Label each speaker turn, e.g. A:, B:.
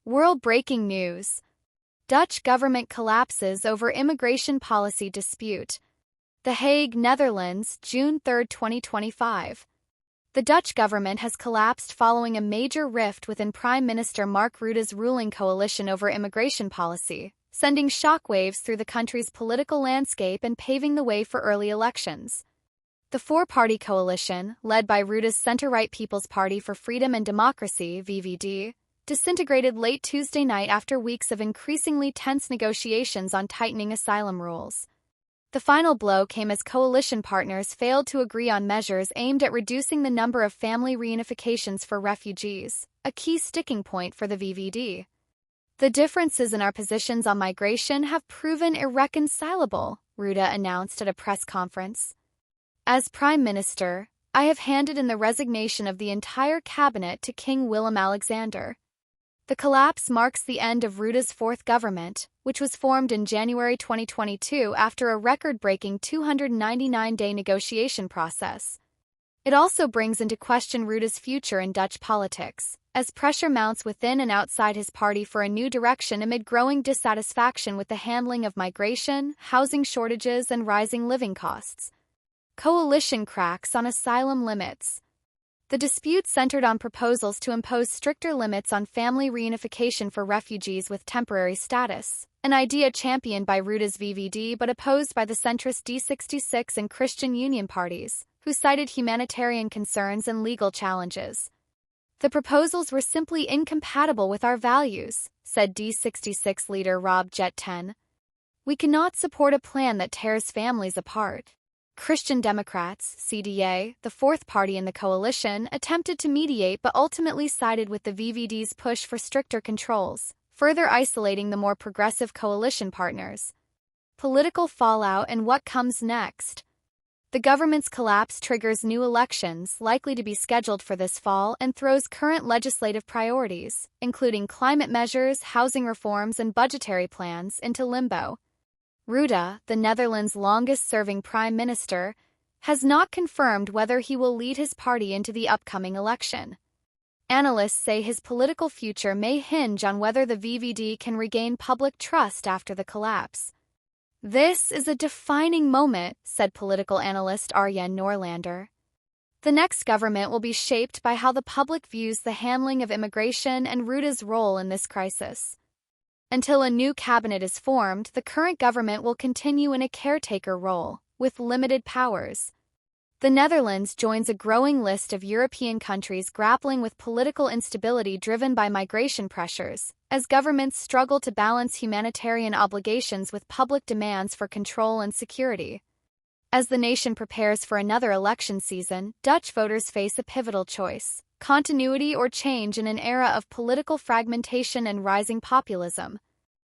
A: World breaking news. Dutch government collapses over immigration policy dispute. The Hague, Netherlands, June 3, 2025. The Dutch government has collapsed following a major rift within Prime Minister Mark Rutte's ruling coalition over immigration policy, sending shockwaves through the country's political landscape and paving the way for early elections. The four-party coalition, led by Rutte's centre-right People's Party for Freedom and Democracy (VVD), disintegrated late Tuesday night after weeks of increasingly tense negotiations on tightening asylum rules. The final blow came as coalition partners failed to agree on measures aimed at reducing the number of family reunifications for refugees, a key sticking point for the VVD. "The differences in our positions on migration have proven irreconcilable," Rutte announced at a press conference. "As Prime Minister, I have handed in the resignation of the entire cabinet to King Willem-Alexander." The collapse marks the end of Rutte's fourth government, which was formed in January 2022 after a record-breaking 299-day negotiation process. It also brings into question Rutte's future in Dutch politics, as pressure mounts within and outside his party for a new direction amid growing dissatisfaction with the handling of migration, housing shortages, and rising living costs. Coalition cracks on asylum limits. The dispute centered on proposals to impose stricter limits on family reunification for refugees with temporary status, an idea championed by Rutte's VVD but opposed by the centrist D66 and Christian Union parties, who cited humanitarian concerns and legal challenges. "The proposals were simply incompatible with our values," said D66 leader Rob Jet10. "We cannot support a plan that tears families apart." Christian Democrats, CDA, the fourth party in the coalition, attempted to mediate but ultimately sided with the VVD's push for stricter controls, further isolating the more progressive coalition partners. Political fallout and what comes next. The government's collapse triggers new elections, likely to be scheduled for this fall, and throws current legislative priorities, including climate measures, housing reforms, and budgetary plans, into limbo. Rutte, the Netherlands' longest-serving prime minister, has not confirmed whether he will lead his party into the upcoming election. Analysts say his political future may hinge on whether the VVD can regain public trust after the collapse. "This is a defining moment," said political analyst Arjen Norlander. "The next government will be shaped by how the public views the handling of immigration and Rutte's role in this crisis. Until a new cabinet is formed, the current government will continue in a caretaker role, with limited powers." The Netherlands joins a growing list of European countries grappling with political instability driven by migration pressures, as governments struggle to balance humanitarian obligations with public demands for control and security. As the nation prepares for another election season, Dutch voters face a pivotal choice: continuity or change in an era of political fragmentation and rising populism.